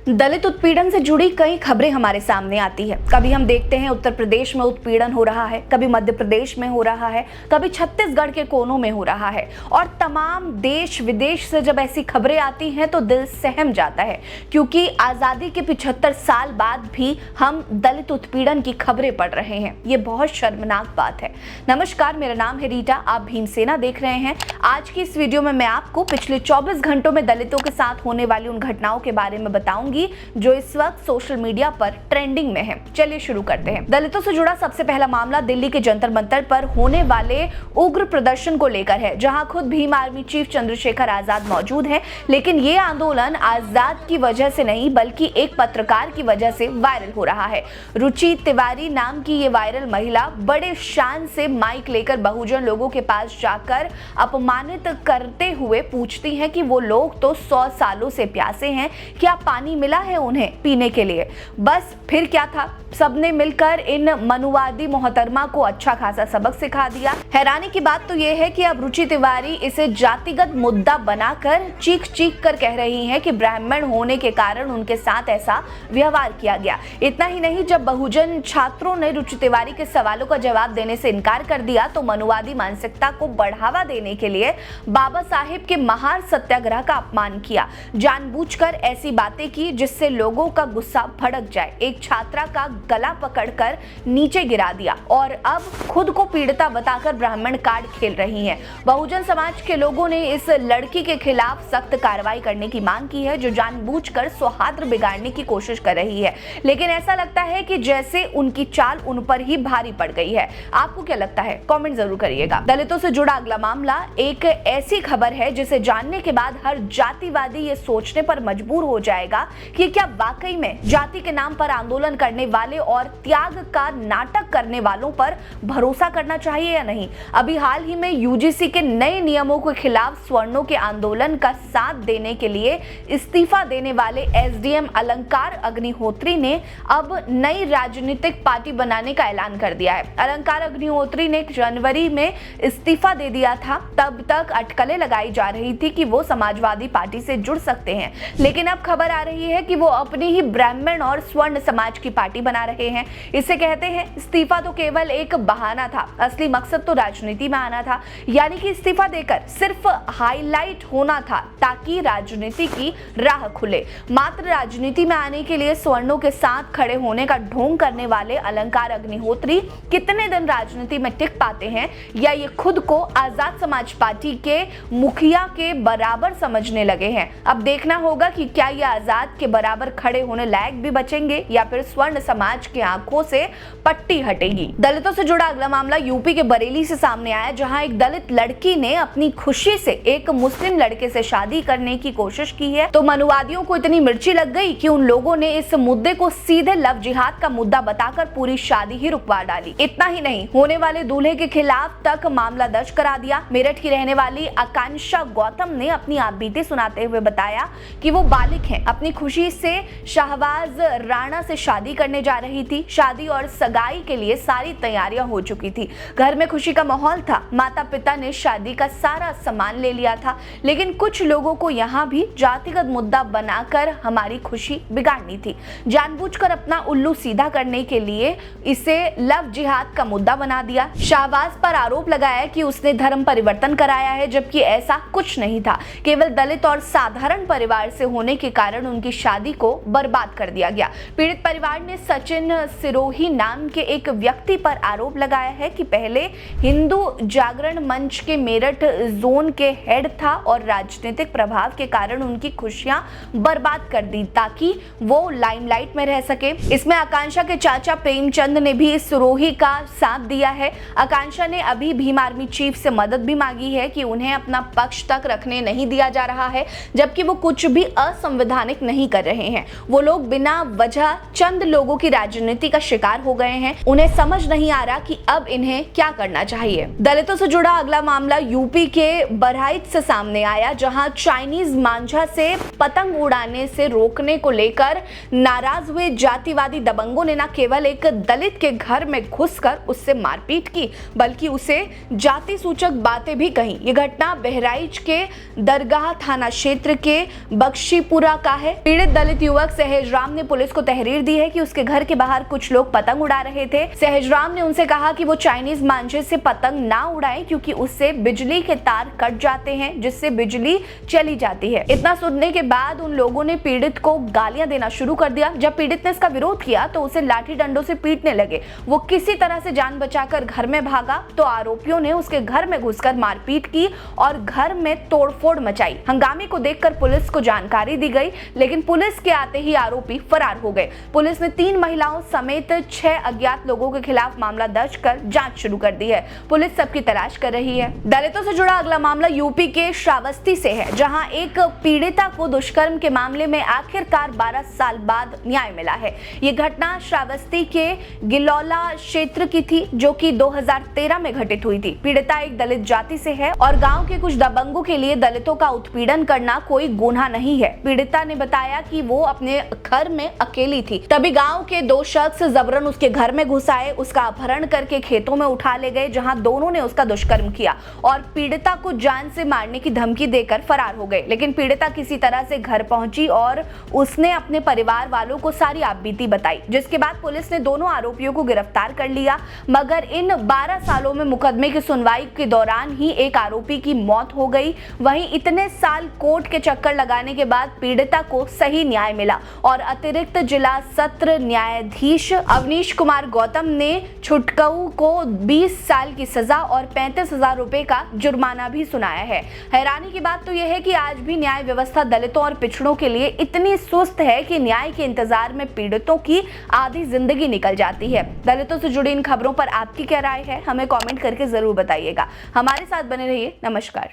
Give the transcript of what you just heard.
दलित उत्पीड़न से जुड़ी कई खबरें हमारे सामने आती है। कभी हम देखते हैं उत्तर प्रदेश में उत्पीड़न हो रहा है, कभी मध्य प्रदेश में हो रहा है, कभी छत्तीसगढ़ के कोनों में हो रहा है। और तमाम देश विदेश से जब ऐसी खबरें आती हैं तो दिल सहम जाता है, क्योंकि आजादी के 75 साल बाद भी हम दलित उत्पीड़न की खबरें पढ़ रहे हैं। ये बहुत शर्मनाक बात है। नमस्कार, मेरा नाम है रीटा, आप भीमसेना देख रहे हैं। आज की इस वीडियो में मैं आपको पिछले 24 घंटों में दलितों के साथ होने वाली उन घटनाओं के बारे में बताऊंगी जो इस वक्त सोशल मीडिया पर ट्रेंडिंग में है। चलिए शुरू करते हैं। दलितों से जुड़ा सबसे पहला मामला दिल्ली के जंतर मंतर पर होने वाले उग्र प्रदर्शन को लेकर है, जहां खुद भीम आर्मी चीफ चंद्रशेखर आजाद मौजूद हैं। लेकिन ये आंदोलन आजाद की वजह से नहीं, बल्कि एक पत्रकार की वजह से वायरल हो रहा है। रुचि तिवारी नाम की ये वायरल महिला बड़े शान से माइक लेकर बहुजन लोगों के पास जाकर अपमानित करते हुए पूछती हैं कि वो लोग तो 100 सालों से प्यासे हैं, क्या पानी मिला है उन्हें पीने के लिए? बस फिर क्या था, सबने मिलकर इन मनुवादी मोहतरमा को अच्छा खासा सबक सिखा दिया। हैरानी की बात तो यह है कि अब रुचि तिवारी इसे जातिगत मुद्दा बनाकर चीख चीख कर कह रही हैं कि ब्राह्मण होने के कारण उनके साथ ऐसा व्यवहार किया गया। इतना ही नहीं, जब बहुजन छात्रों ने रुचि तिवारी के सवालों का जवाब देने से इनकार कर दिया तो मनुवादी मानसिकता को बढ़ावा देने के लिए बाबा साहेब के महार सत्याग्रह का अपमान किया, जानबूझकर ऐसी बातें की जिससे लोगों का गुस्सा भड़क जाए। एक छात्रा का गला पकड़कर नीचे गिरा दिया और अब खुद को पीड़िता बताकर ब्राह्मण कार्ड खेल रही हैं। बहुजन समाज के लोगों ने इस लड़की के खिलाफ सख्त कार्रवाई करने की मांग की है, जो जानबूझकर सौहार्द बिगाड़ने की कोशिश कर रही है। लेकिन ऐसा लगता है कि जैसे उनकी चाल उन पर ही भारी पड़ गई है। आपको क्या लगता है? कमेंट जरूर करिएगा। दलितों से जुड़ा अगला मामला एक ऐसी खबर है जिसे जानने के बाद हर जातिवादी ये सोचने पर मजबूर हो जाएगा कि क्या वाकई में जाति के नाम पर आंदोलन करने वाले और त्याग का नाटक करने वालों पर भरोसा करना चाहिए या नहीं। अभी हाल ही में यूजीसी के नए नियमों के खिलाफ सवर्णों के आंदोलन का साथ देने के लिए इस्तीफा देने वाले एसडीएम अलंकार अग्निहोत्री ने अब नई राजनीतिक पार्टी बनाने का ऐलान कर दिया है। अलंकार अग्निहोत्री ने जनवरी में इस्तीफा दे दिया था। तब तक अटकलें लगाई जा रही थी कि वो समाजवादी पार्टी से जुड़ सकते हैं, लेकिन अब खबर आ रही है कि वो अपनी ही ब्राह्मण और स्वर्ण समाज की पार्टी बना रहे हैं। इसे कहते हैं इस्तीफा तो केवल एक बहाना था, असली मकसद तो राजनीति में आना था। यानी कि इस्तीफा देकर सिर्फ हाईलाइट होना था ताकि राजनीति की राह खुले। मात्र राजनीति में आने के लिए स्वर्णों के साथ खड़े होने का ढोंग करने वाले अलंकार अग्निहोत्री कितने दिन राजनीति में टिक पाते हैं, या ये खुद को आजाद समाज पार्टी के मुखिया के बराबर समझने लगे हैं। अब देखना होगा कि क्या ये आजाद के बराबर खड़े होने लायक भी बचेंगे या फिर स्वर्ण समाज की आंखों से पट्टी हटेगी। दलितों से जुड़ा अगला मामला यूपी के बरेली से सामने आया, जहां एक दलित लड़की ने अपनी खुशी से एक मुस्लिम लड़के से शादी करने की कोशिश की है, तो मनुवादियों को इतनी मिर्ची लग गई कि उन लोगों ने इस मुद्दे को सीधे लव जिहाद का मुद्दा बताकर पूरी शादी ही रुकवा डाली। इतना ही नहीं, होने वाले दूल्हे के खिलाफ तक मामला दर्ज करा दिया। मेरठ की रहने वाली आकांक्षा गौतम ने अपनी आपबीती सुनाते हुए बताया कि वो बालिक हैं, अपनी खुशी से शाहबाज राणा से शादी करने जा रही थी। शादी और सगाई के लिए सारी तैयारियां हो चुकी थी, घर में खुशी का माहौल था। माता पिता ने शादी का सारा सामान ले लिया था, लेकिन कुछ लोगों को यहाँ भी जातिगत मुद्दा बनाकर हमारी खुशी बिगाड़नी थी। जानबूझकर अपना उल्लू सीधा करने के लिए इसे लव जिहाद का मुद्दा बना दिया। शाहबाज पर आरोप लगाया कि उसने धर्म परिवर्तन कराया है, जबकि ऐसा कुछ नहीं था। केवल दलित और साधारण परिवार से होने के कारण उनकी शादी को बर्बाद कर दिया गया। पीड़ित परिवार ने सचिन सिरोही नाम के एक व्यक्ति पर आरोप लगाया है कि पहले हिंदू जागरण मंच के मेरठ जोन के हेड था और राजनीतिक प्रभाव के कारण उनकी खुशियां बर्बाद कर दी ताकि वो लाइमलाइट में रह सके। इसमें आकांक्षा के चाचा प्रेमचंद ने भी सिरोही का साथ दिया है। आकांक्षा ने अभी भीम आर्मी चीफ से मदद भी मांगी है कि उन्हें अपना पक्ष तक रखने नहीं दिया जा रहा है, जबकि वो कुछ भी असंवैधानिक नहीं कर रहे हैं। वो लोग बिना वजह चंद लोगों की राजनीति का शिकार हो गए हैं। उन्हें समझ नहीं आ रहा कि अब इन्हें क्या करना चाहिए। दलितों से जुड़ा अगला मामला यूपी के बहराइच से सामने आया, जहां चाइनीज मांझा से पतंग उड़ाने से रोकने को लेकर नाराज हुए जातिवादी दबंगों ने न केवल एक दलित के घर में घुसकर उससे मारपीट की, बल्कि उसे जाति सूचक बातें भी कही। ये घटना बहराइच के दरगाह थाना क्षेत्र के बख्शीपुरा का है। पीड़ित दलित युवक सहजराम ने पुलिस को तहरीर दी है कि उसके घर के बाहर कुछ लोग पतंग उड़ा रहे थे। सहजराम ने उनसे कहा कि वो चाइनीज मांझे से पतंग ना उड़ाएं क्योंकि उससे बिजली के तार कट जाते हैं जिससे बिजली चली जाती है। इतना सुनने के बाद उन लोगों ने पीड़ित को गालियां देना शुरू कर दिया। जब पीड़ित ने इसका विरोध किया तो उसे लाठी डंडों से पीटने लगे। वो किसी तरह से जान बचाकर घर में भागा तो आरोपियों ने उसके घर में घुसकर मारपीट की और घर में तोड़फोड़ मचाई। हंगामे को देखकर पुलिस को जानकारी दी गई, लेकिन पुलिस के आते ही आरोपी फरार हो गए। पुलिस ने 3 महिलाओं समेत 6 अज्ञात लोगों के खिलाफ मामला दर्ज कर जांच शुरू कर दी है। पुलिस सबकी तलाश कर रही है। दलितों से जुड़ा अगला मामला यूपी के श्रावस्ती से है, जहां एक पीड़िता को दुष्कर्म के मामले में आखिरकार 12 साल बाद न्याय मिला है। ये घटना श्रावस्ती के गिलौला क्षेत्र की थी, जो कि 2013 में घटित हुई थी। पीड़िता एक दलित जाति से है और गांव के कुछ दबंगों के लिए दलितों का उत्पीड़न करना कोई गुनाह नहीं है। पीड़िता ने बताया कि वो अपने घर में अकेली थी, तभी गांव के 2 शख्स जबरन उसके घर में घुस आए, उसका अपहरण करके खेतों में उठा ले गए, जहां दोनों ने उसका दुष्कर्म किया और पीड़िता को जान से मारने की धमकी देकर फरार हो गए। लेकिन पीड़िता किसी तरह से घर पहुंची और उसने अपने परिवार वालों को सारी आपबीती बताई, जिसके बाद पुलिस ने दोनों आरोपियों को गिरफ्तार कर लिया। मगर इन 12 सालों में मुकदमे की सुनवाई के दौरान ही एक आरोपी की मौत हो गई। वहीं इतने साल कोर्ट के चक्कर लगाने के बाद पीड़िता को सही न्याय मिला और अतिरिक्त जिला सत्र न्यायाधीश अवनीश कुमार गौतम ने छुटकऊ को 20 साल की सजा और 35,000 रुपए का जुर्माना भी सुनाया है। हैरानी की बात तो यह है कि आज भी न्याय व्यवस्था दलितों और पिछड़ों के लिए इतनी सुस्त है कि न्याय के इंतजार में पीड़ितों की आधी जिंदगी निकल जाती है। दलितों से जुड़ी इन खबरों पर आपकी क्या राय है, हमें कमेंट करके जरूर बताइएगा। हमारे साथ बने रहिए। नमस्कार।